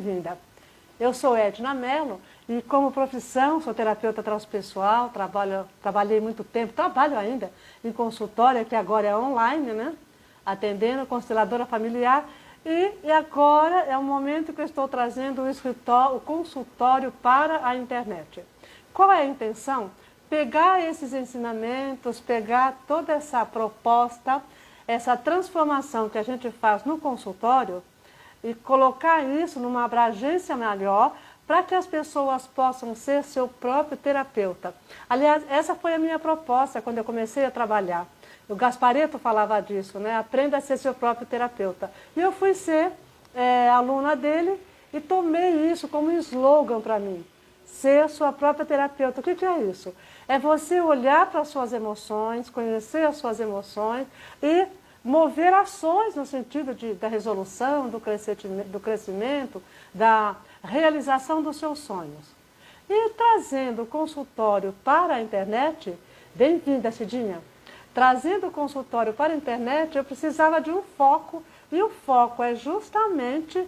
bem-vinda. Eu sou Edna Mello e como profissão sou terapeuta transpessoal, trabalhei muito tempo, trabalho ainda em consultório, que agora é online, né? Atendendo consteladora familiar e agora é o momento que eu estou trazendo o consultório para a internet. Qual é a intenção? Pegar esses ensinamentos, pegar toda essa proposta, essa transformação que a gente faz no consultório e colocar isso numa abrangência maior para que as pessoas possam ser seu próprio terapeuta. Aliás, essa foi a minha proposta quando eu comecei a trabalhar. O Gasparetto falava disso, né? Aprenda a ser seu próprio terapeuta. E eu fui ser aluna dele e tomei isso como um slogan para mim. Ser sua própria terapeuta. O que é isso? É você olhar para as suas emoções, conhecer as suas emoções e mover ações no sentido da resolução, do crescimento, da realização dos seus sonhos. E trazendo o consultório para a internet, bem-vinda, Cidinha, trazendo o consultório para a internet, eu precisava de um foco, e o foco é justamente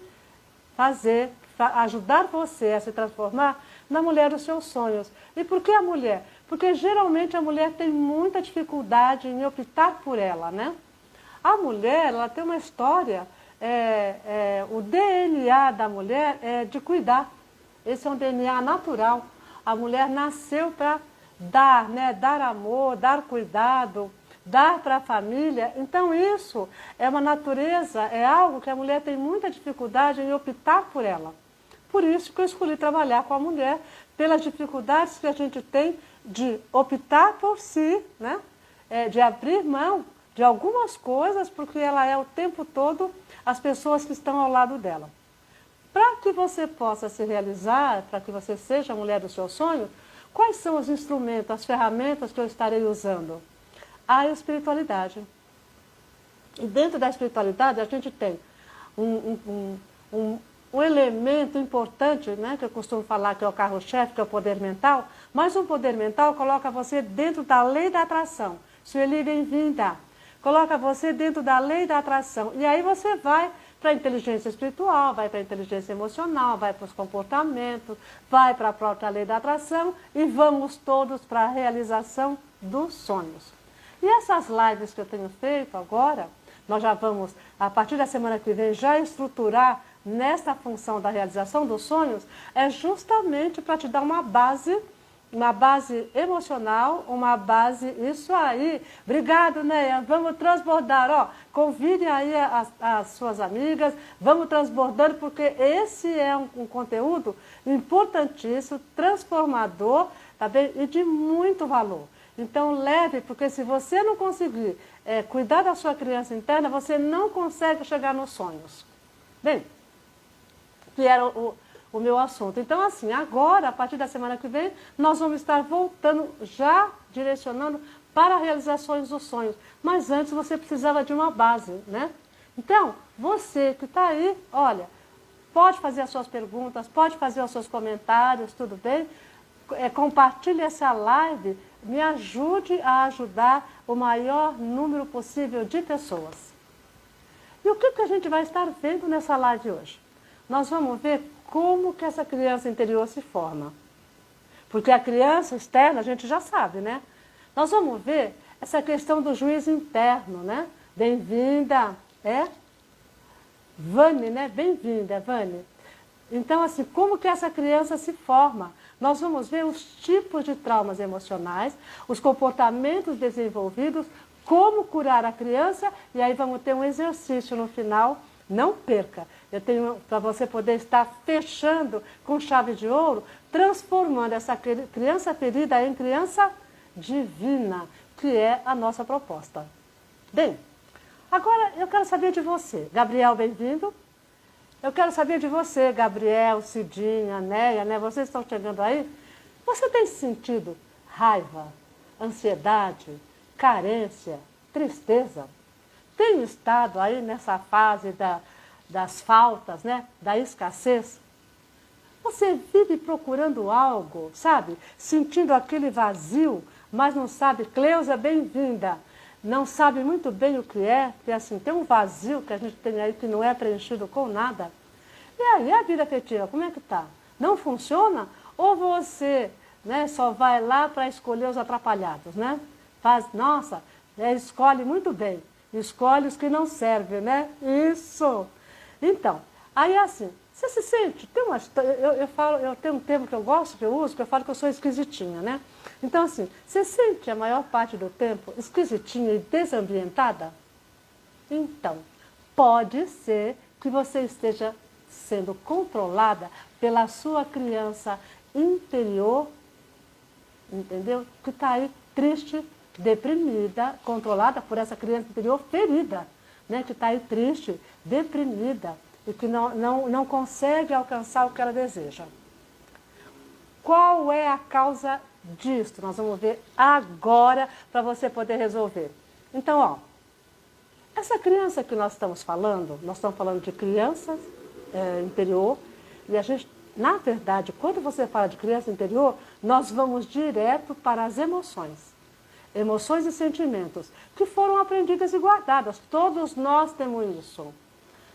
ajudar você a se transformar na mulher dos seus sonhos. E por que a mulher? Porque geralmente a mulher tem muita dificuldade em optar por ela, né? A mulher, ela tem uma história, o DNA da mulher é de cuidar. Esse é um DNA natural. A mulher nasceu para dar, né? Dar amor, dar cuidado, dar para a família. Então isso é uma natureza, é algo que a mulher tem muita dificuldade em optar por ela. Por isso que eu escolhi trabalhar com a mulher, pelas dificuldades que a gente tem de optar por si, né? De abrir mão de algumas coisas, porque ela é o tempo todo as pessoas que estão ao lado dela. Para que você possa se realizar, para que você seja a mulher dos seus sonhos, quais são os instrumentos, as ferramentas que eu estarei usando? A espiritualidade. E dentro da espiritualidade a gente tem um elemento importante, né, que eu costumo falar que é o carro-chefe, que é o poder mental, mas o poder mental coloca você dentro da lei da atração. Sueli, bem-vinda. Coloca você dentro da lei da atração. E aí você vai para a inteligência espiritual, vai para a inteligência emocional, vai para os comportamentos, vai para a própria lei da atração e vamos todos para a realização dos sonhos. E essas lives que eu tenho feito agora, nós já vamos, a partir da semana que vem, já estruturar nesta função da realização dos sonhos, é justamente para te dar uma base emocional, uma base, isso aí. Obrigado, Neia, vamos transbordar, ó, convidem aí as suas amigas, vamos transbordando, porque esse é um conteúdo importantíssimo, transformador, tá bem? E de muito valor. Então leve, porque se você não conseguir cuidar da sua criança interna, você não consegue chegar nos sonhos. Bem, que era o meu assunto. Então, assim, agora, a partir da semana que vem, nós vamos estar voltando, já direcionando para realizações dos sonhos. Mas antes você precisava de uma base, né? Então, você que está aí, olha, pode fazer as suas perguntas, pode fazer os seus comentários, tudo bem? Compartilhe essa live, me ajude a ajudar o maior número possível de pessoas. E o que a gente vai estar vendo nessa live hoje? Nós vamos ver como que essa criança interior se forma. Porque a criança externa a gente já sabe, né? Nós vamos ver essa questão do juízo interno, né? Bem-vinda, Vânia, né? Bem-vinda, Vânia. Então, assim, como que essa criança se forma? Nós vamos ver os tipos de traumas emocionais, os comportamentos desenvolvidos, como curar a criança, e aí vamos ter um exercício no final. Não perca, eu tenho para você poder estar fechando com chave de ouro, transformando essa criança ferida em criança divina, que é a nossa proposta. Bem, agora eu quero saber de você. Gabriel, bem-vindo. Eu quero saber de você, Gabriel, Cidinha, Neia, né? Vocês estão chegando aí? Você tem sentido raiva, ansiedade, carência, tristeza? Tem estado aí nessa fase das faltas, né? Da escassez? Você vive procurando algo, sabe? Sentindo aquele vazio, mas não sabe. Cleusa, bem-vinda. Não sabe muito bem o que é, porque assim, tem um vazio que a gente tem aí que não é preenchido com nada. E aí, a vida afetiva, como é que tá? Não funciona? Ou você, né, só vai lá para escolher os atrapalhados, né? Faz, nossa, escolhe muito bem. Escolhe os que não servem, né? Isso! Então, aí assim, você se sente, tem uma, eu tenho um termo que eu gosto, que eu uso, que eu falo que eu sou esquisitinha, né? Então assim, você sente a maior parte do tempo esquisitinha e desambientada? Então, pode ser que você esteja sendo controlada pela sua criança interior, entendeu? Que está aí triste, deprimida, controlada por essa criança interior ferida, né? Que está aí triste, deprimida e que não consegue alcançar o que ela deseja. Qual é a causa disso? Nós vamos ver agora para você poder resolver. Então, ó, essa criança que nós estamos falando de criança interior, e a gente, na verdade, quando você fala de criança interior, nós vamos direto para as emoções. Emoções e sentimentos, que foram aprendidas e guardadas. Todos nós temos isso.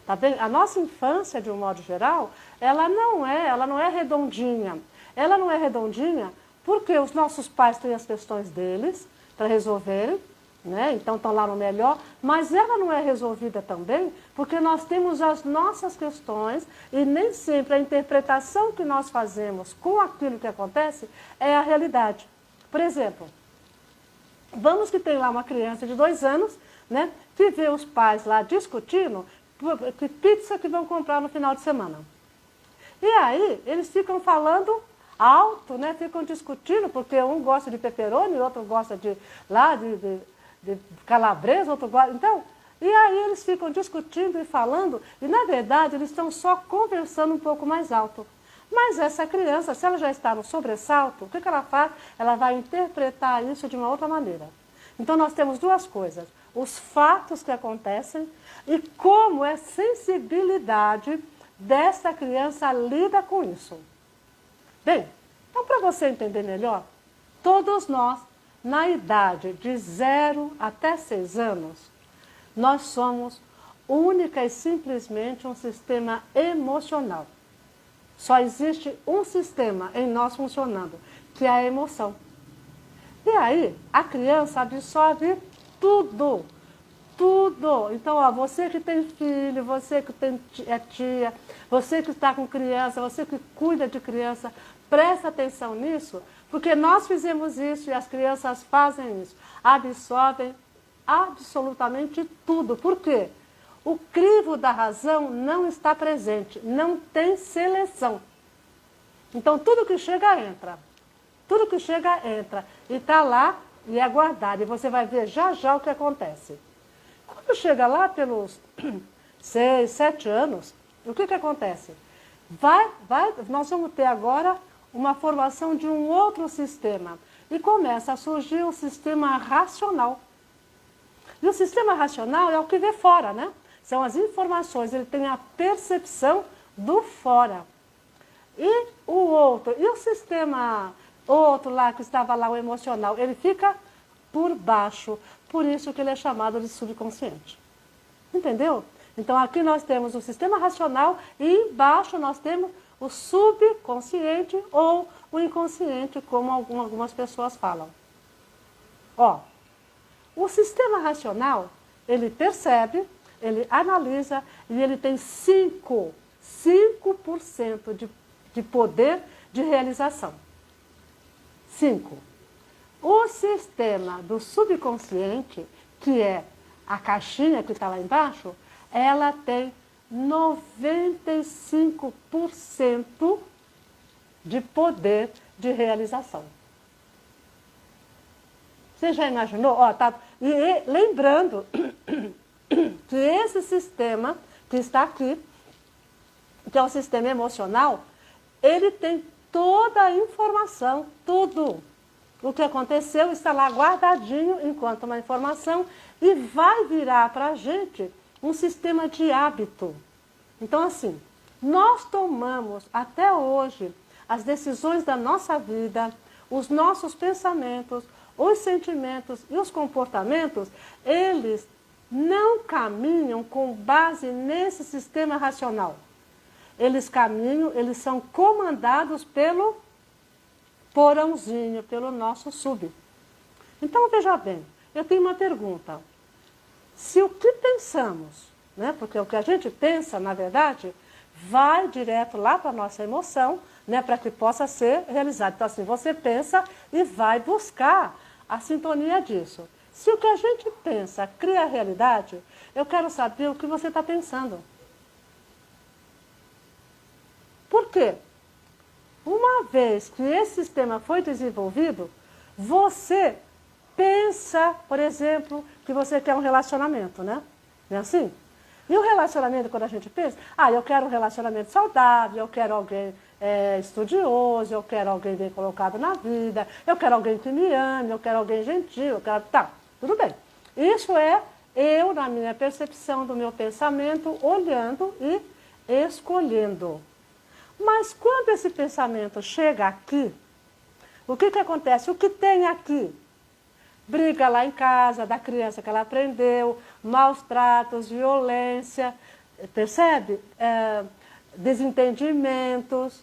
Tá bem? A nossa infância, de um modo geral, ela não é redondinha. Ela não é redondinha porque os nossos pais têm as questões deles para resolverem, né? Então estão lá no melhor, mas ela não é resolvida também porque nós temos as nossas questões e nem sempre a interpretação que nós fazemos com aquilo que acontece é a realidade. Por exemplo, vamos que tem lá uma criança de 2 anos, né, que vê os pais lá discutindo que pizza que vão comprar no final de semana. E aí eles ficam falando alto, né, ficam discutindo, porque um gosta de pepperoni, o outro gosta de calabresa, outro gosta... Então, e aí eles ficam discutindo e falando, e na verdade eles estão só conversando um pouco mais alto. Mas essa criança, se ela já está no sobressalto, o que ela faz? Ela vai interpretar isso de uma outra maneira. Então nós temos 2 coisas, os fatos que acontecem e como a sensibilidade dessa criança lida com isso. Bem, então para você entender melhor, todos nós, na idade de 0 até 6 anos, nós somos única e simplesmente um sistema emocional. Só existe um sistema em nós funcionando, que é a emoção. E aí, a criança absorve tudo, tudo. Então, ó, você que tem filho, você que é tia, você que está com criança, você que cuida de criança, presta atenção nisso, porque nós fizemos isso e as crianças fazem isso. Absorvem absolutamente tudo. Por quê? O crivo da razão não está presente, não tem seleção. Então, tudo que chega, entra. Tudo que chega, entra. E está lá e é guardado. E você vai ver já já o que acontece. Quando chega lá pelos 6, 7 anos, o que acontece? Nós vamos ter agora uma formação de um outro sistema. E começa a surgir o sistema racional. E o sistema racional é o que vê fora, né? São as informações, ele tem a percepção do fora. E o outro, e o sistema outro lá, que estava lá, o emocional, ele fica por baixo. Por isso que ele é chamado de subconsciente. Entendeu? Então aqui nós temos o sistema racional e embaixo nós temos o subconsciente ou o inconsciente, como algumas pessoas falam. Ó, o sistema racional, ele percebe, ele analisa e ele tem 5% de poder de realização. 5. O sistema do subconsciente, que é a caixinha que está lá embaixo, ela tem 95% de poder de realização. Você já imaginou? Ó, tá... E lembrando que esse sistema que está aqui, que é o sistema emocional, ele tem toda a informação, tudo. O que aconteceu está lá guardadinho enquanto uma informação e vai virar para a gente um sistema de hábito. Então, assim, nós tomamos até hoje as decisões da nossa vida, os nossos pensamentos, os sentimentos e os comportamentos, eles não caminham com base nesse sistema racional. eles caminham, eles são comandados pelo porãozinho, pelo nosso sub. Então, veja bem, eu tenho uma pergunta. Se o que pensamos, né, porque o que a gente pensa, na verdade, vai direto lá para a nossa emoção, né, para que possa ser realizado. Então, assim, você pensa e vai buscar a sintonia disso. Se o que a gente pensa cria a realidade, eu quero saber o que você está pensando. Por quê? Uma vez que esse sistema foi desenvolvido, você pensa, por exemplo, que você quer um relacionamento, né? Não é assim? E o relacionamento, quando a gente pensa, eu quero um relacionamento saudável, eu quero alguém estudioso, eu quero alguém bem colocado na vida, eu quero alguém que me ame, eu quero alguém gentil, eu quero... Tá, tudo bem. Isso é eu, na minha percepção do meu pensamento, olhando e escolhendo. Mas quando esse pensamento chega aqui, o que acontece? O que tem aqui? Briga lá em casa, da criança que ela aprendeu, maus tratos, violência, percebe? Desentendimentos,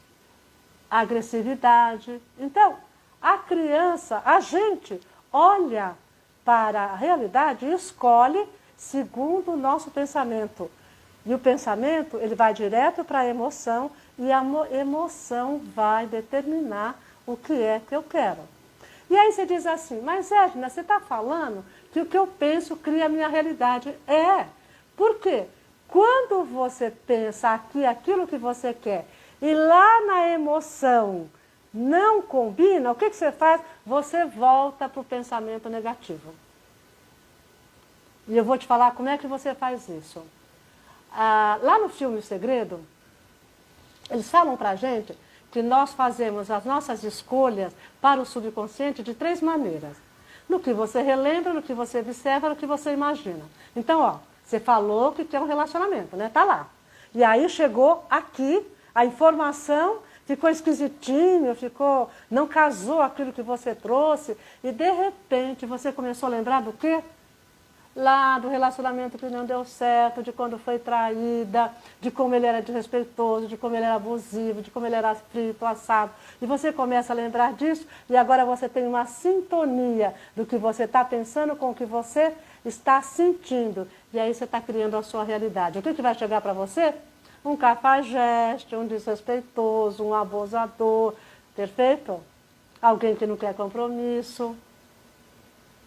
agressividade. Então, a criança, a gente olha para a realidade e escolhe segundo o nosso pensamento. E o pensamento, ele vai direto para a emoção e a emoção vai determinar o que é que eu quero. E aí você diz assim, mas Edna, você está falando que o que eu penso cria a minha realidade. É. Por quê? Quando você pensa aqui aquilo que você quer e lá na emoção não combina, o que você faz? Você volta para o pensamento negativo. E eu vou te falar como é que você faz isso. Lá no filme O Segredo, eles falam para a gente que nós fazemos as nossas escolhas para o subconsciente de 3 maneiras. No que você relembra, no que você observa, no que você imagina. Então, você falou que quer um relacionamento, né? Tá lá. E aí chegou aqui, a informação ficou esquisitinho, não casou aquilo que você trouxe, e de repente você começou a lembrar do quê? Lá do relacionamento que não deu certo, de quando foi traída, de como ele era desrespeitoso, de como ele era abusivo, de como ele era frito, assado. E você começa a lembrar disso e agora você tem uma sintonia do que você está pensando com o que você está sentindo. E aí você está criando a sua realidade. O que vai chegar para você? Um cafajeste, um desrespeitoso, um abusador, perfeito? Alguém que não quer compromisso.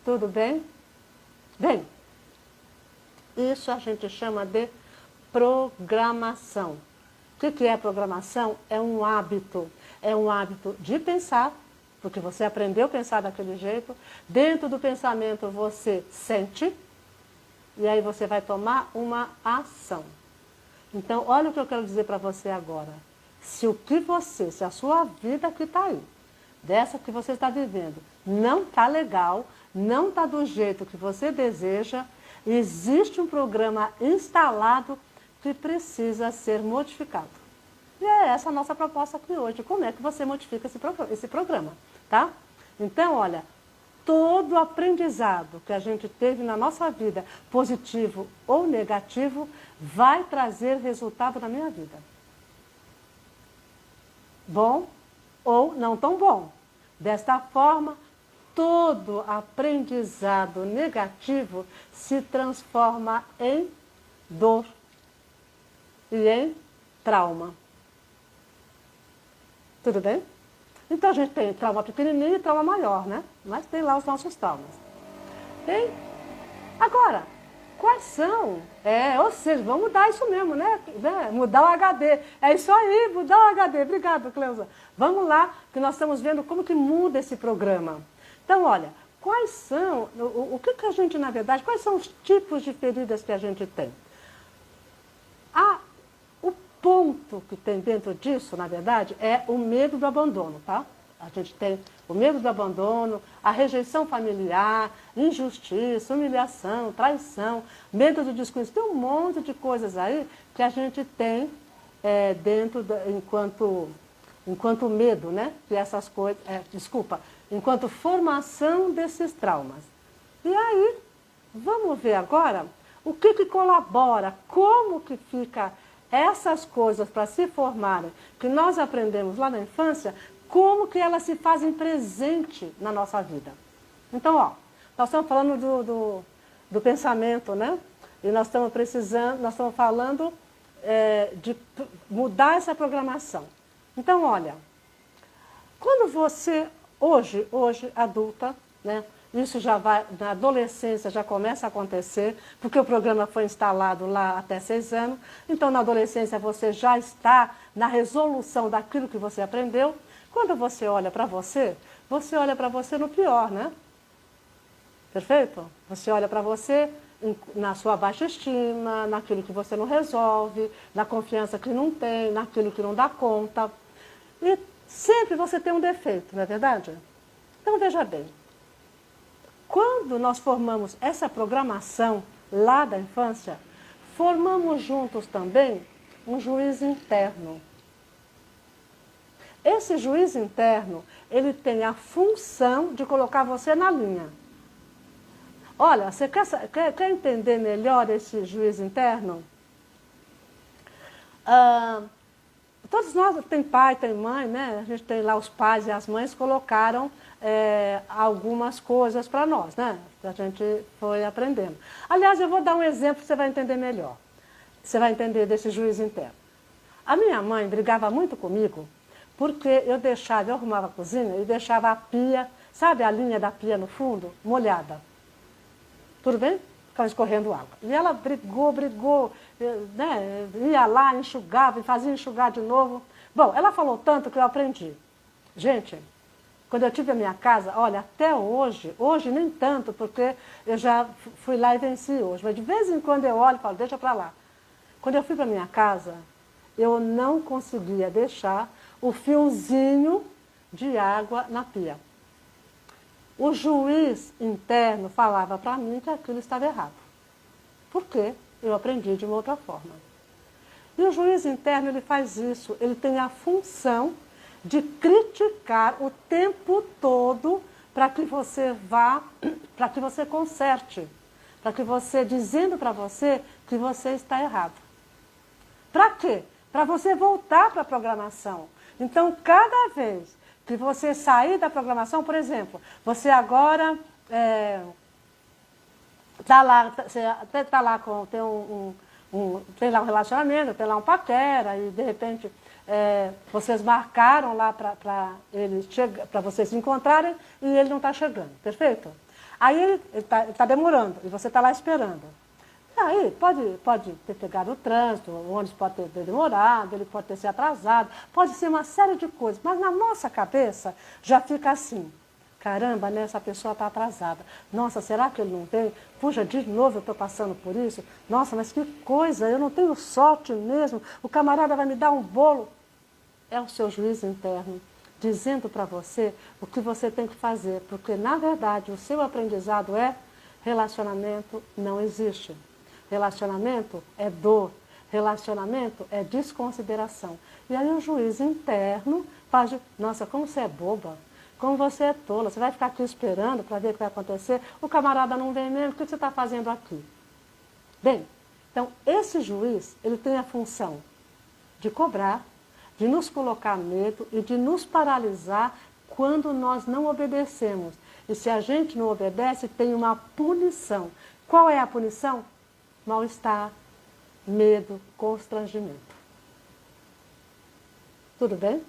Tudo bem? Bem, isso a gente chama de programação. O que é programação? É um hábito de pensar, porque você aprendeu a pensar daquele jeito. Dentro do pensamento você sente, e aí você vai tomar uma ação. Então, olha o que eu quero dizer para você agora. Se a sua vida que está aí, dessa que você está vivendo, não está legal, não está do jeito que você deseja, existe um programa instalado que precisa ser modificado. E é essa a nossa proposta aqui hoje. Como é que você modifica esse programa, tá? Então, olha, todo aprendizado que a gente teve na nossa vida, positivo ou negativo, vai trazer resultado na minha vida. Bom ou não tão bom. Desta forma, todo aprendizado negativo se transforma em dor e em trauma. Tudo bem? Então a gente tem trauma pequenininho e trauma maior, né? Mas tem lá os nossos traumas. Tem? Agora, quais são? Ou seja, vamos mudar isso mesmo, né? Mudar o HD. É isso aí, mudar o HD. Obrigada, Cleusa. Vamos lá, que nós estamos vendo como que muda esse programa. Então, olha, quais são, o que a gente, na verdade, quais são os tipos de feridas que a gente tem? O ponto que tem dentro disso, na verdade, é o medo do abandono, tá? A gente tem o medo do abandono, a rejeição familiar, injustiça, humilhação, traição, medo do desconhecido. Tem um monte de coisas aí que a gente tem enquanto medo, né? Que essas coisas, enquanto formação desses traumas. E aí, vamos ver agora o que colabora, como que fica essas coisas para se formarem, que nós aprendemos lá na infância, como que elas se fazem presente na nossa vida. Então, ó, nós estamos falando do pensamento, né? E nós estamos falando de mudar essa programação. Então, olha, quando você, hoje adulta, né? Isso já vai, na adolescência já começa a acontecer, porque o programa foi instalado lá até 6 anos. Então, na adolescência, você já está na resolução daquilo que você aprendeu. Quando você olha para você no pior, né? Perfeito? Você olha para você na sua baixa estima, naquilo que você não resolve, na confiança que não tem, naquilo que não dá conta. E sempre você tem um defeito, não é verdade? Então, veja bem. Quando nós formamos essa programação lá da infância, formamos juntos também um juiz interno. Esse juiz interno, ele tem a função de colocar você na linha. Olha, você quer entender melhor esse juiz interno? Todos nós, tem pai, tem mãe, né? A gente tem lá os pais e as mães colocaram algumas coisas para nós, né? Que a gente foi aprendendo. Aliás, eu vou dar um exemplo que você vai entender melhor. Você vai entender desse juiz interno. A minha mãe brigava muito comigo porque eu arrumava a cozinha e deixava a pia, sabe a linha da pia no fundo, molhada. Tudo bem? Ficava escorrendo água. E ela brigou, né? Ia lá, enxugava e fazia enxugar de novo. Bom, ela falou tanto que eu aprendi. Gente, quando eu tive a minha casa, olha, até hoje nem tanto, porque eu já fui lá e venci hoje, mas de vez em quando eu olho e falo, deixa para lá. Quando eu fui para minha casa, eu não conseguia deixar o fiozinho de água na pia. O juiz interno falava para mim que aquilo estava errado. Por quê? Eu aprendi de uma outra forma. E o juiz interno, ele faz isso, ele tem a função de criticar o tempo todo para que você para que você conserte, para que você, dizendo para você que você está errado. Para quê? Para você voltar para a programação. Então, cada vez que você sair da programação, por exemplo, você agora tem lá um relacionamento, tem lá um paquera, e de repente vocês marcaram lá para vocês se encontrarem e ele não está chegando, perfeito? Aí ele está demorando e você está lá esperando. Aí pode ter pegado o trânsito, o ônibus pode ter demorado, ele pode ter se atrasado, pode ser uma série de coisas, mas na nossa cabeça já fica assim. Caramba, né, essa pessoa está atrasada. Nossa, será que ele não vem? Puxa, de novo eu estou passando por isso. Nossa, mas que coisa, eu não tenho sorte mesmo. O camarada vai me dar um bolo. É o seu juiz interno dizendo para você o que você tem que fazer. Porque, na verdade, o seu aprendizado é relacionamento não existe. Relacionamento é dor. Relacionamento é desconsideração. E aí o juiz interno faz, nossa, como você é boba. Como você é tola, você vai ficar aqui esperando para ver o que vai acontecer, o camarada não vem mesmo, o que você está fazendo aqui? Bem, então esse juiz, ele tem a função de cobrar, de nos colocar medo e de nos paralisar quando nós não obedecemos. E se a gente não obedece, tem uma punição. Qual é a punição? Mal-estar, medo, constrangimento. Tudo bem?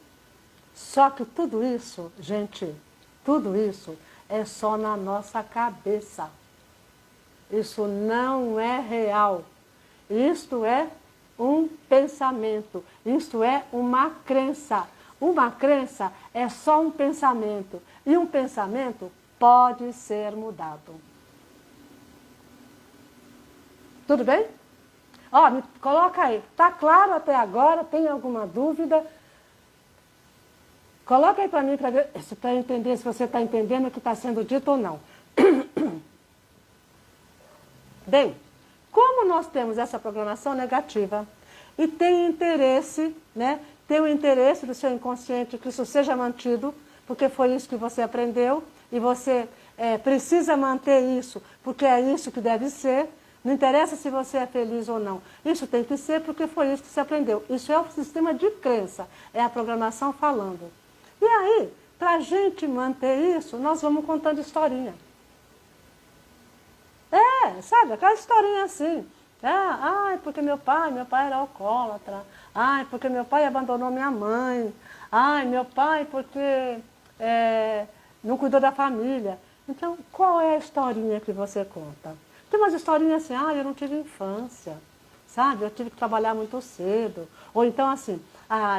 Só que tudo isso, gente, tudo isso é só na nossa cabeça. Isso não é real. Isto é um pensamento. Isto é uma crença. Uma crença é só um pensamento. E um pensamento pode ser mudado. Tudo bem? Ó, me coloca aí. Está claro até agora? Tem alguma dúvida? Coloca aí para mim para ver para entender se você está entendendo o que está sendo dito ou não. Bem, como nós temos essa programação negativa e tem interesse, né? Tem o interesse do seu inconsciente que isso seja mantido, porque foi isso que você aprendeu e você precisa manter isso, porque é isso que deve ser. Não interessa se você é feliz ou não. Isso tem que ser porque foi isso que você aprendeu. Isso é o sistema de crença, é a programação falando. E aí, para a gente manter isso, nós vamos contando historinha. Sabe, aquela historinha assim. Ai, porque meu pai era alcoólatra. Ai, porque meu pai abandonou minha mãe. Ai, meu pai porque não cuidou da família. Então, qual é a historinha que você conta? Tem umas historinhas assim, eu não tive infância, sabe? Eu tive que trabalhar muito cedo. Ou então assim,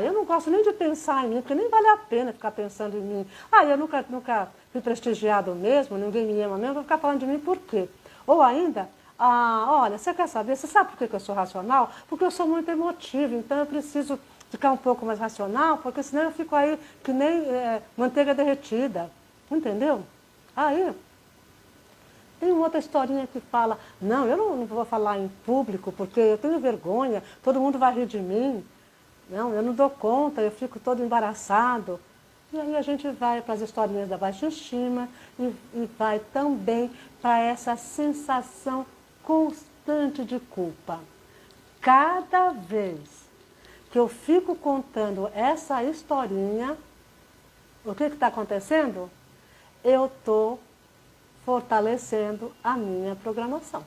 eu não gosto nem de pensar em mim, porque nem vale a pena ficar pensando em mim. Eu nunca fui prestigiado mesmo, ninguém me ama mesmo, vou ficar falando de mim por quê? Ou ainda, olha, você quer saber, você sabe por que eu sou racional? Porque eu sou muito emotiva, então eu preciso ficar um pouco mais racional, porque senão eu fico aí que nem manteiga derretida, entendeu? Aí, tem uma outra historinha que fala, não, eu não vou falar em público porque eu tenho vergonha, todo mundo vai rir de mim. Não, eu não dou conta, eu fico todo embaraçado. E aí a gente vai para as historinhas da baixa estima e vai também para essa sensação constante de culpa. Cada vez que eu fico contando essa historinha, o que está acontecendo? Eu estou fortalecendo a minha programação.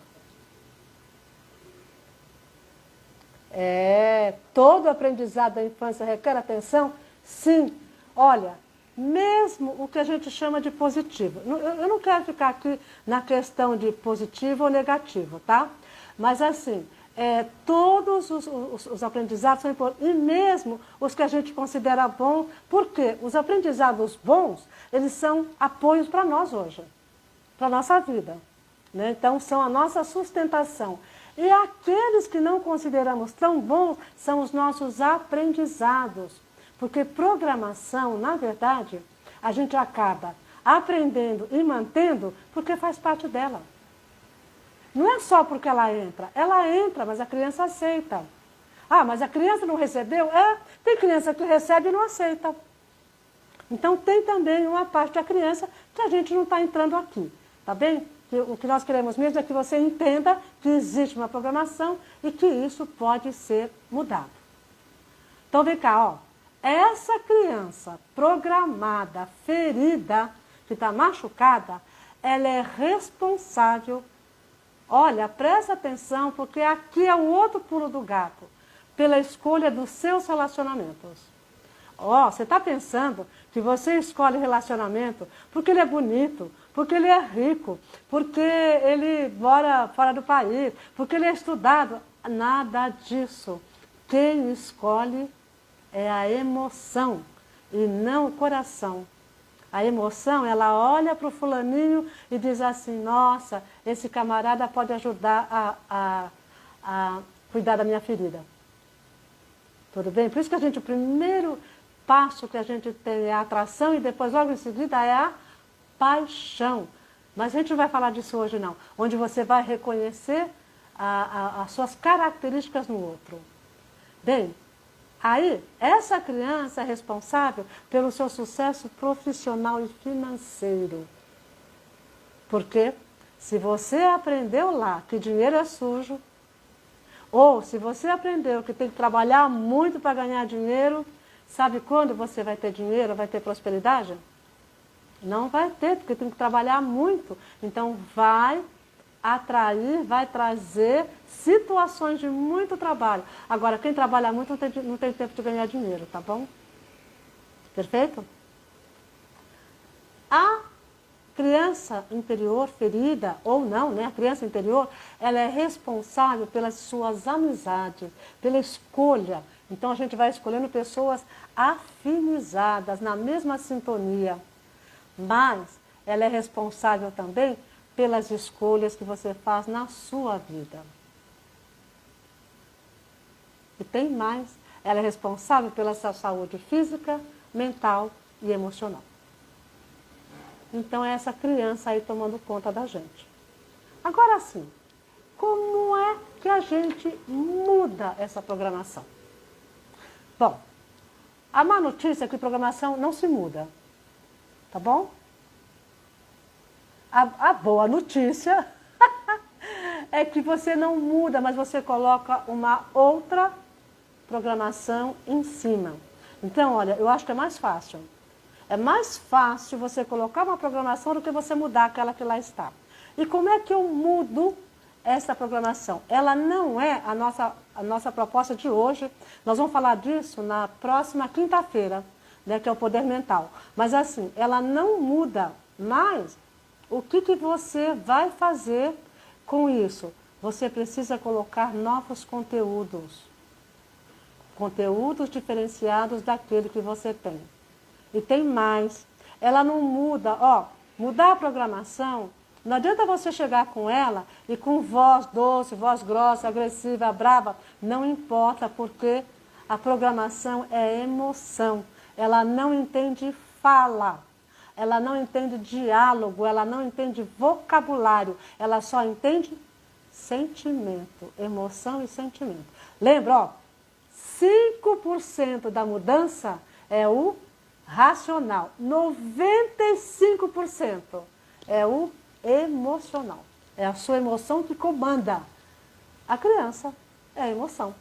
Todo aprendizado da infância requer atenção? Sim. Olha, mesmo o que a gente chama de positivo. Eu não quero ficar aqui na questão de positivo ou negativo, tá? Mas assim, todos os aprendizados são importantes, e mesmo os que a gente considera bons, porque os aprendizados bons, eles são apoios para nós hoje, para a nossa vida, né? Então, são a nossa sustentação. E aqueles que não consideramos tão bons são os nossos aprendizados. Porque programação, na verdade, a gente acaba aprendendo e mantendo porque faz parte dela. Não é só porque ela entra, mas a criança aceita. Mas a criança não recebeu? Tem criança que recebe e não aceita. Então tem também uma parte da criança que a gente não está entrando aqui, tá bem? O que nós queremos mesmo é que você entenda que existe uma programação e que isso pode ser mudado. Então vem cá, essa criança programada, ferida, que está machucada, ela é responsável. Olha, presta atenção, porque aqui é o outro pulo do gato, pela escolha dos seus relacionamentos. Você está pensando que você escolhe relacionamento porque ele é bonito, porque ele é rico, porque ele mora fora do país, porque ele é estudado. Nada disso. Quem escolhe é a emoção e não o coração. A emoção, ela olha para o fulaninho e diz assim, nossa, esse camarada pode ajudar a cuidar da minha ferida. Tudo bem? Por isso que o primeiro passo que a gente tem é a atração e depois logo em seguida é a paixão. Mas a gente não vai falar disso hoje não. Onde você vai reconhecer as suas características no outro. Bem, aí essa criança é responsável pelo seu sucesso profissional e financeiro. Porque se você aprendeu lá que dinheiro é sujo, ou se você aprendeu que tem que trabalhar muito para ganhar dinheiro, sabe quando você vai ter dinheiro, vai ter prosperidade? Não vai ter, porque tem que trabalhar muito. Então vai atrair, vai trazer situações de muito trabalho. Agora, quem trabalha muito não tem tempo de ganhar dinheiro, tá bom? Perfeito? A criança interior ferida, ou não, né? A criança interior, ela é responsável pelas suas amizades, pela escolha. Então a gente vai escolhendo pessoas afinizadas, na mesma sintonia. Mas ela é responsável também pelas escolhas que você faz na sua vida. E tem mais, ela é responsável pela sua saúde física, mental e emocional. Então é essa criança aí tomando conta da gente. Agora sim, como é que a gente muda essa programação? Bom, a má notícia é que programação não se muda, tá bom? A boa notícia é que você não muda, mas você coloca uma outra programação em cima. Então, olha, eu acho que é mais fácil. É mais fácil você colocar uma programação do que você mudar aquela que lá está. E como é que eu mudo essa programação? Ela não é a nossa proposta de hoje. Nós vamos falar disso na próxima quinta-feira, né, que é o poder mental. Mas assim, ela não muda, mas o que você vai fazer com isso? Você precisa colocar novos conteúdos. Conteúdos diferenciados daquele que você tem. E tem mais. Ela não muda, ó, mudar a programação, não adianta você chegar com ela e com voz doce, voz grossa, agressiva, brava, não importa, porque a programação é emoção. Ela não entende fala, ela não entende diálogo, ela não entende vocabulário, ela só entende sentimento, emoção e sentimento. Lembra, ó, 5% da mudança é o racional, 95% é o emocional. É a sua emoção que comanda. A criança é a emoção.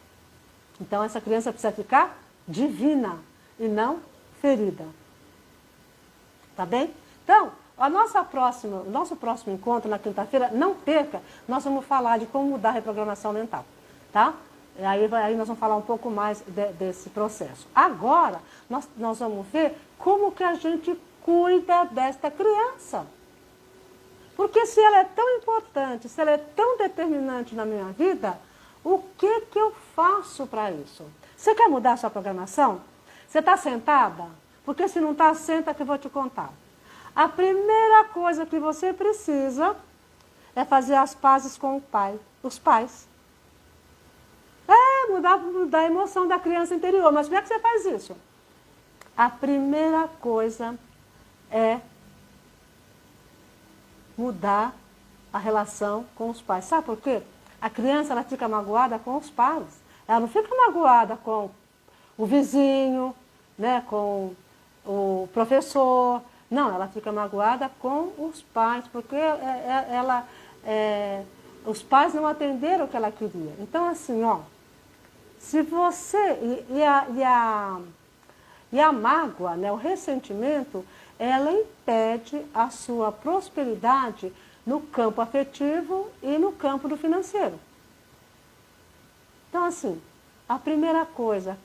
Então essa criança precisa ficar divina e não ferida. Tá bem? Então, o nosso próximo encontro na quinta-feira, não perca, nós vamos falar de como mudar a reprogramação mental. Tá? Aí nós vamos falar um pouco mais desse processo. Agora, nós vamos ver como que a gente cuida desta criança. Porque se ela é tão importante, se ela é tão determinante na minha vida, o que eu faço para isso? Você quer mudar a sua programação? Você está sentada? Porque se não está, senta que eu vou te contar. A primeira coisa que você precisa é fazer as pazes com o pai, os pais. Mudar a emoção da criança interior. Mas como é que você faz isso? A primeira coisa é mudar a relação com os pais. Sabe por quê? A criança ela fica magoada com os pais. Ela não fica magoada com o vizinho, né, com o professor. Não, ela fica magoada com os pais, porque os pais não atenderam o que ela queria. Então, assim, ó, se você... E a mágoa, né, o ressentimento, ela impede a sua prosperidade no campo afetivo e no campo do financeiro. Então, assim, a primeira coisa,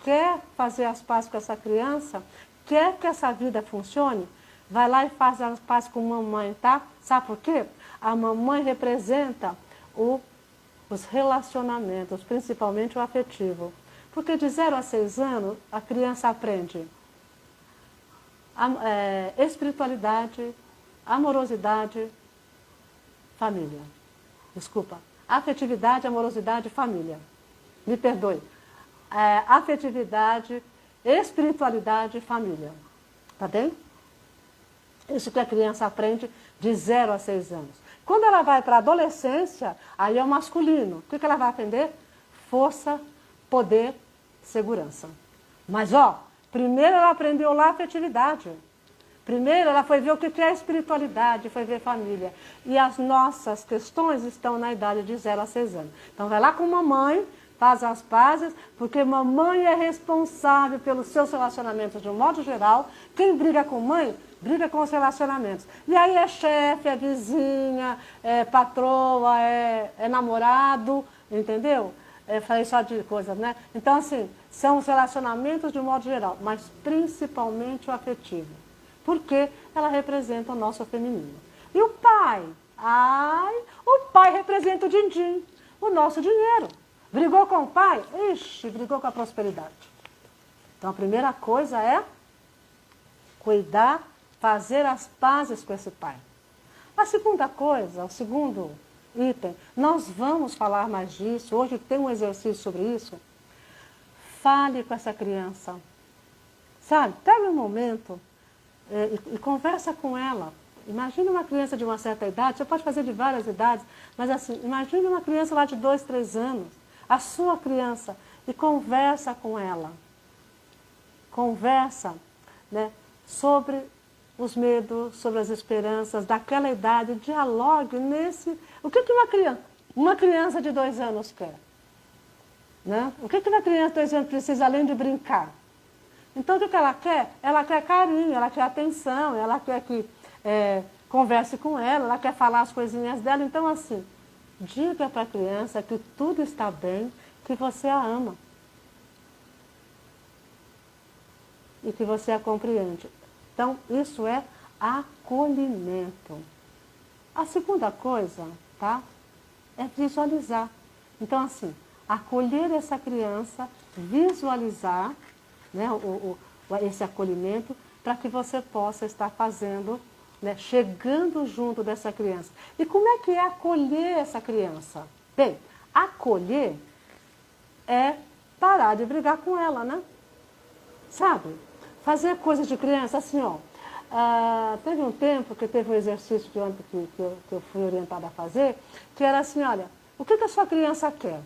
quer fazer as pazes com essa criança, quer que essa vida funcione, vai lá e faz as pazes com a mamãe, tá? Sabe por quê? A mamãe representa os relacionamentos, principalmente o afetivo. Porque de 0 a 6 anos, a criança aprende espiritualidade, amorosidade, família. Desculpa. Afetividade, amorosidade, família. Me perdoe. Afetividade, espiritualidade, família. Tá bem? Isso que a criança aprende de 0 a 6 anos. Quando ela vai para a adolescência, aí é o masculino. O que ela vai aprender? Força, poder, segurança. Mas, ó, primeiro ela aprendeu lá a afetividade. Primeiro ela foi ver o que é espiritualidade, foi ver família. E as nossas questões estão na idade de 0 a 6 anos. Então vai lá com mamãe, faz as pazes, porque mamãe é responsável pelos seus relacionamentos de um modo geral. Quem briga com mãe, briga com os relacionamentos. E aí é chefe, é vizinha, é patroa, é namorado, entendeu? Falei só de coisas, né? Então, assim, são os relacionamentos de um modo geral, mas principalmente o afetivo. Porque ela representa o nosso feminino. E o pai? O pai representa o din-din, o nosso dinheiro. Brigou com o pai? Ixi, brigou com a prosperidade. Então, a primeira coisa é cuidar, fazer as pazes com esse pai. A segunda coisa, o segundo item, nós vamos falar mais disso, hoje tem um exercício sobre isso. Fale com essa criança, sabe? Pega um momento e conversa com ela. Imagina uma criança de uma certa idade, você pode fazer de várias idades, mas assim, imagine uma criança lá de 2, 3 anos, a sua criança, e conversa com ela. Conversa, né, sobre os medos, sobre as esperanças daquela idade, dialogue nesse... O que uma criança uma criança de 2 anos quer? Né? O que uma criança de 2 anos precisa além de brincar? Então, o que ela quer? Ela quer carinho, ela quer atenção, ela quer que converse com ela quer falar as coisinhas dela. Então, assim, diga para a criança que tudo está bem, que você a ama. E que você a compreende. Então, isso é acolhimento. A segunda coisa, tá? É visualizar. Então, assim, acolher essa criança, visualizar, né, esse acolhimento, para que você possa estar fazendo, né, chegando junto dessa criança. E como é que é acolher essa criança? Bem, acolher é parar de brigar com ela, né? Sabe? Fazer coisas de criança, assim, ó. Teve um tempo que teve um exercício que eu fui orientada a fazer, que era assim, olha, o que a sua criança quer?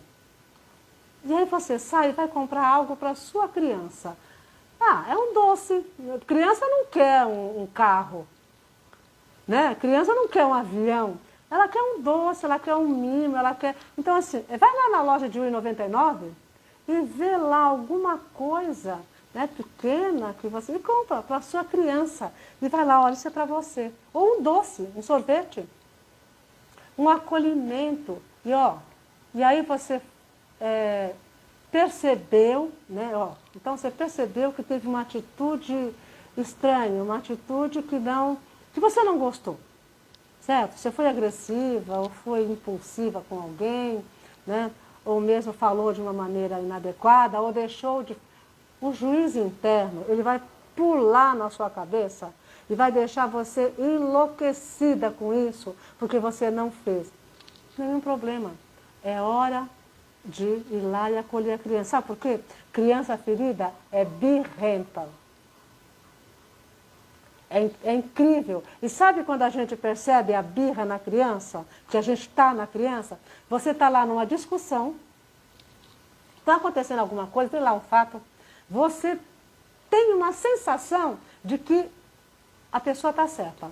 E aí você sai e vai comprar algo para a sua criança. É um doce. Criança não quer um carro, né? Criança não quer um avião. Ela quer um doce, ela quer um mimo, ela quer... Então, assim, vai lá na loja de R$1,99 e vê lá alguma coisa, né, pequena que você compra para a sua criança. E vai lá, olha, isso é para você. Ou um doce, um sorvete. Um acolhimento. E aí você percebeu, né? Então você percebeu que teve uma atitude estranha, uma atitude que você não gostou. Certo? Você foi agressiva ou foi impulsiva com alguém, né? Ou mesmo falou de uma maneira inadequada, ou deixou de... O juiz interno, ele vai pular na sua cabeça e vai deixar você enlouquecida com isso, porque você não fez. Nenhum problema. É hora de ir lá e acolher a criança. Sabe por quê? Criança ferida é birrenta. É incrível. E sabe quando a gente percebe a birra na criança? Que a gente está na criança? Você está lá numa discussão, está acontecendo alguma coisa, tem lá um fato, você tem uma sensação de que a pessoa está certa.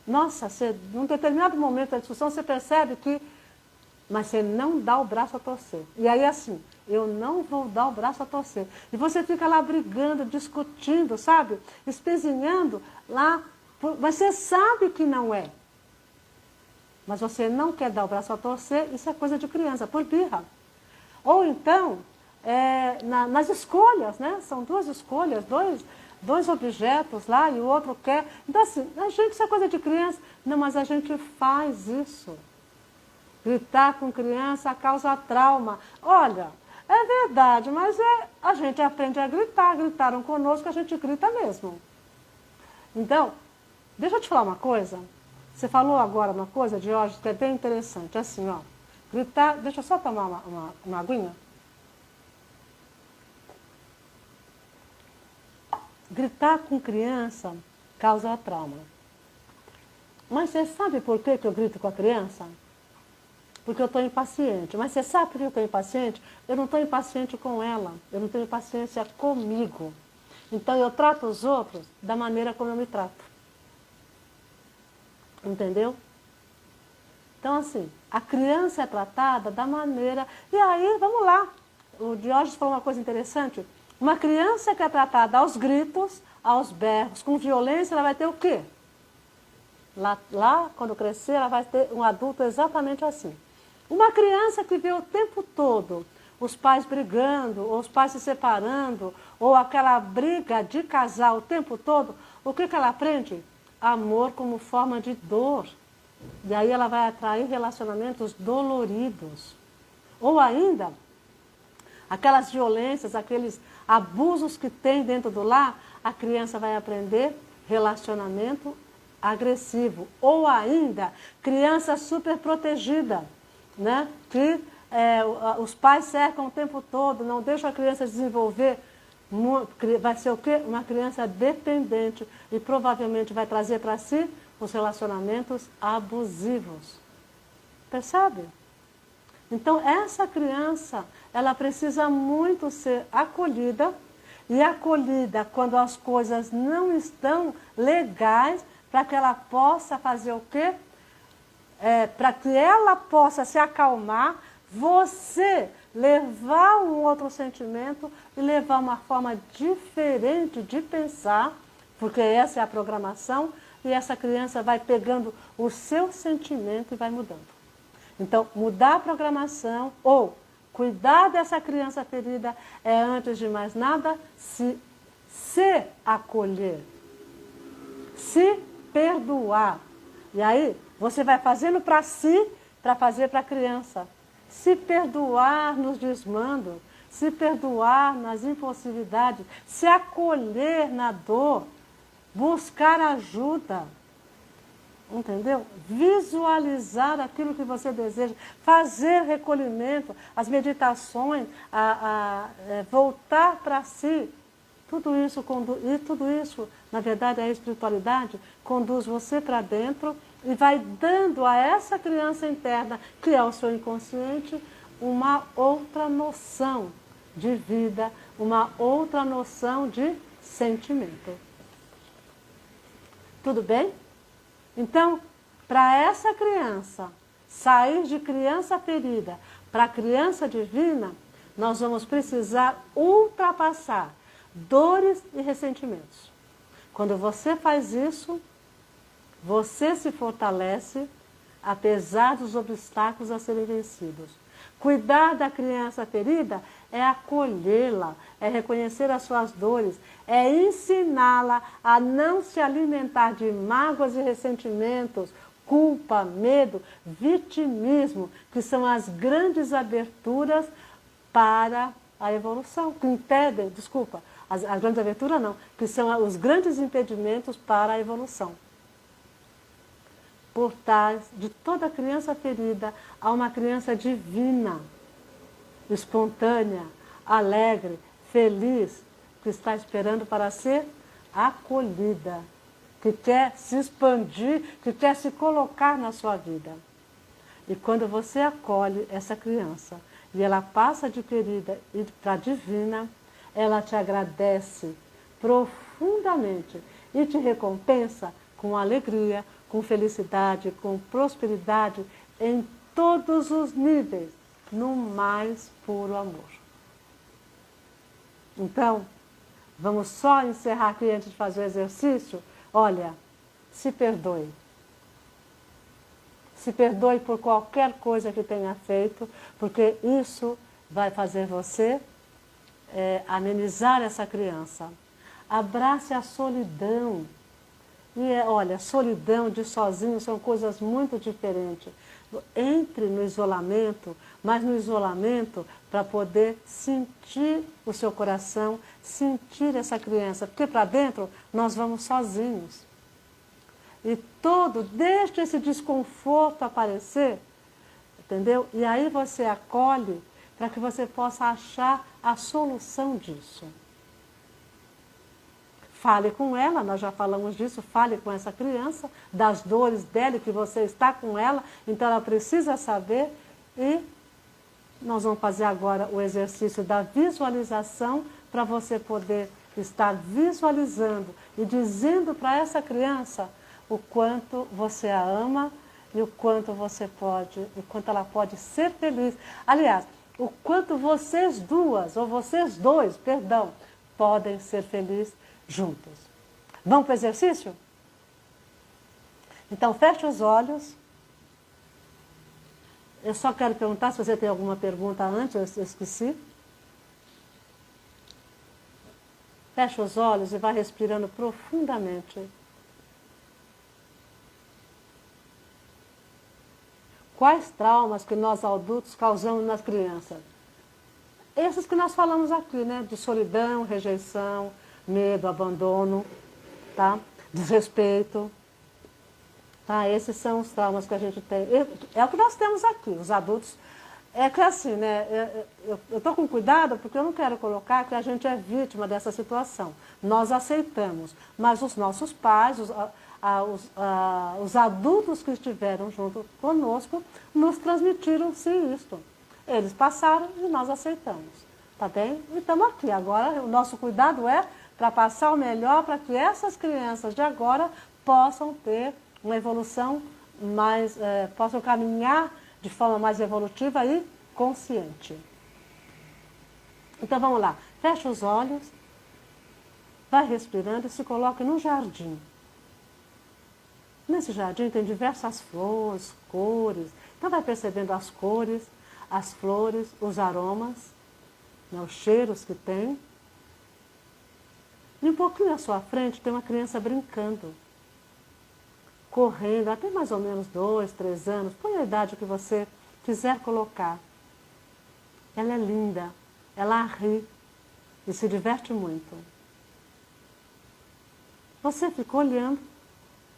Nossa, num determinado momento da discussão, você percebe que... Mas você não dá o braço a torcer. E aí assim, eu não vou dar o braço a torcer. E você fica lá brigando, discutindo, sabe? Espezinhando lá. Mas você sabe que não é. Mas você não quer dar o braço a torcer, isso é coisa de criança, por birra. Ou então, nas escolhas, né? São 2 escolhas, dois objetos lá e o outro quer. Então assim, isso é coisa de criança. Não, mas a gente faz isso. Gritar com criança causa trauma. Olha, é verdade, mas a gente aprende a gritar. Gritaram conosco, a gente grita mesmo. Então, deixa eu te falar uma coisa. Você falou agora uma coisa de hoje que é bem interessante. Assim, ó, gritar... Deixa eu só tomar uma aguinha. Gritar com criança causa trauma. Mas você sabe por que eu grito com a criança? Porque eu estou impaciente. Mas você sabe por que eu estou impaciente? Eu não estou impaciente com ela. Eu não tenho paciência comigo. Então eu trato os outros da maneira como eu me trato. Entendeu? Então assim, a criança é tratada da maneira... E aí, vamos lá. O Diógenes falou uma coisa interessante. Uma criança que é tratada aos gritos, aos berros, com violência, ela vai ter o quê? Lá, quando crescer, ela vai ter um adulto exatamente assim. Uma criança que vê o tempo todo os pais brigando, ou os pais se separando, ou aquela briga de casal o tempo todo, o que ela aprende? Amor como forma de dor. E aí ela vai atrair relacionamentos doloridos. Ou ainda, aquelas violências, aqueles abusos que tem dentro do lar, a criança vai aprender relacionamento agressivo. Ou ainda, criança super protegida, né? Que os pais cercam o tempo todo, não deixam a criança desenvolver, vai ser o quê? Uma criança dependente e provavelmente vai trazer para si os relacionamentos abusivos. Percebe? Então essa criança, ela precisa muito ser acolhida, e acolhida quando as coisas não estão legais, para que ela possa fazer o quê? para que ela possa se acalmar, você levar um outro sentimento e levar uma forma diferente de pensar, porque essa é a programação, e essa criança vai pegando o seu sentimento e vai mudando. Então, mudar a programação ou cuidar dessa criança ferida é, antes de mais nada, se acolher, se perdoar. E aí, você vai fazendo para si, para fazer para a criança. Se perdoar nos desmandos, se perdoar nas impossibilidades, se acolher na dor, buscar ajuda, entendeu? Visualizar aquilo que você deseja, fazer recolhimento, as meditações, voltar para si. Tudo isso, na verdade, a espiritualidade conduz você para dentro e vai dando a essa criança interna, que é o seu inconsciente, uma outra noção de vida, uma outra noção de sentimento. Tudo bem? Então, para essa criança sair de criança ferida para criança divina, nós vamos precisar ultrapassar dores e ressentimentos. Quando você faz isso, você se fortalece, apesar dos obstáculos a serem vencidos. Cuidar da criança ferida é acolhê-la, é reconhecer as suas dores, é ensiná-la a não se alimentar de mágoas e ressentimentos, culpa, medo, vitimismo, que são as grandes aberturas para a evolução, que impedem, as grandes aberturas não, que são os grandes impedimentos para a evolução. Por trás de toda criança ferida, há uma criança divina, espontânea, alegre, feliz, que está esperando para ser acolhida, que quer se expandir, que quer se colocar na sua vida. E quando você acolhe essa criança e ela passa de querida para divina, ela te agradece profundamente e te recompensa com alegria, com felicidade, com prosperidade em todos os níveis, no mais puro amor. Então, vamos só encerrar aqui antes de fazer o exercício. Olha, se perdoe. Se perdoe por qualquer coisa que tenha feito, porque isso vai fazer você amenizar essa criança. Abrace a solidão. E olha, solidão de sozinho são coisas muito diferentes. Entre no isolamento, mas no isolamento para poder sentir o seu coração, sentir essa criança. Porque para dentro nós vamos sozinhos. E deixa esse desconforto aparecer, entendeu? E aí você acolhe para que você possa achar a solução disso. Fale com ela, nós já falamos disso, fale com essa criança, das dores dela, que você está com ela, então ela precisa saber. E nós vamos fazer agora o exercício da visualização para você poder estar visualizando e dizendo para essa criança o quanto você a ama e o quanto ela pode ser feliz. Aliás, o quanto vocês duas, ou vocês dois, podem ser felizes juntos. Vamos para o exercício? Então, feche os olhos. Eu só quero perguntar se você tem alguma pergunta antes, eu esqueci. Feche os olhos e vá respirando profundamente. Quais traumas que nós adultos causamos nas crianças? Esses que nós falamos aqui, né? De solidão, rejeição, medo, abandono, tá? Desrespeito. Tá? Esses são os traumas que a gente tem. É o que nós temos aqui, os adultos. É que assim, né? Eu estou com cuidado porque eu não quero colocar que a gente é vítima dessa situação. Nós aceitamos, mas os nossos pais, os adultos que estiveram junto conosco, nos transmitiram sim isto. Eles passaram e nós aceitamos. Tá bem? E estamos aqui. Agora, o nosso cuidado é para passar o melhor para que essas crianças de agora possam ter uma evolução possam caminhar de forma mais evolutiva e consciente. Então vamos lá, fecha os olhos, vai respirando e se coloque num jardim. Nesse jardim tem diversas flores, cores, então vai percebendo as cores, as flores, os aromas, né, os cheiros que tem. E um pouquinho à sua frente tem uma criança brincando, correndo, até mais ou menos 2, 3 anos, põe a idade que você quiser colocar. Ela é linda, ela ri e se diverte muito. Você fica olhando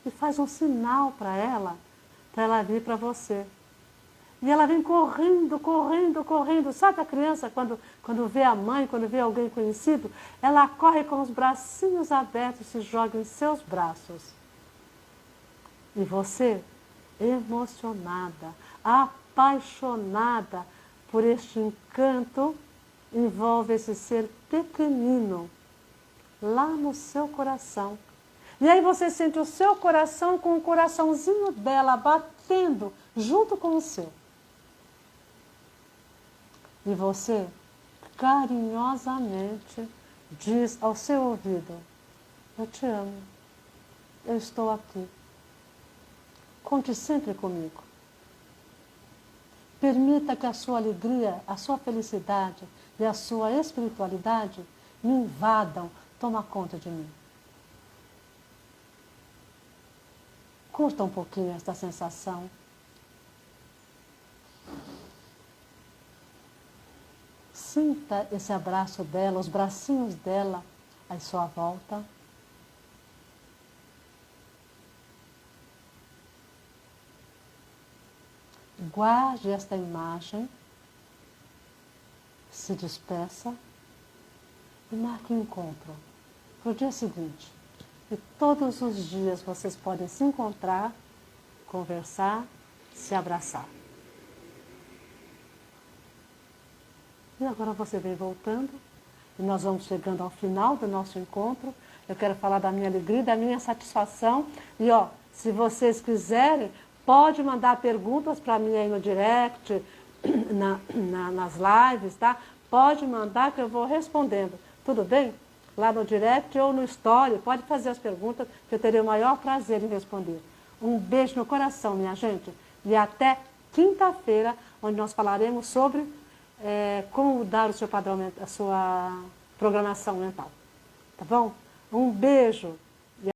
e faz um sinal para ela vir para você. E ela vem correndo, correndo, correndo. Sabe a criança, quando vê a mãe, quando vê alguém conhecido, ela corre com os bracinhos abertos e se joga em seus braços. E você, emocionada, apaixonada por este encanto, envolve esse ser pequenino lá no seu coração. E aí você sente o seu coração com o coraçãozinho dela batendo junto com o seu. E você, carinhosamente, diz ao seu ouvido: eu te amo, eu estou aqui. Conte sempre comigo. Permita que a sua alegria, a sua felicidade e a sua espiritualidade me invadam, toma conta de mim. Curta um pouquinho esta sensação. Sinta esse abraço dela, os bracinhos dela à sua volta. Guarde esta imagem, se despeça e marque um encontro para o dia seguinte. E todos os dias vocês podem se encontrar, conversar, se abraçar. E agora você vem voltando, e nós vamos chegando ao final do nosso encontro. Eu quero falar da minha alegria, da minha satisfação. E se vocês quiserem, pode mandar perguntas para mim aí no direct, nas lives, tá? Pode mandar que eu vou respondendo. Tudo bem? Lá no direct ou no story, pode fazer as perguntas que eu terei o maior prazer em responder. Um beijo no coração, minha gente. E até quinta-feira, onde nós falaremos sobre como mudar o seu padrão, a sua programação mental. Tá bom? Um beijo.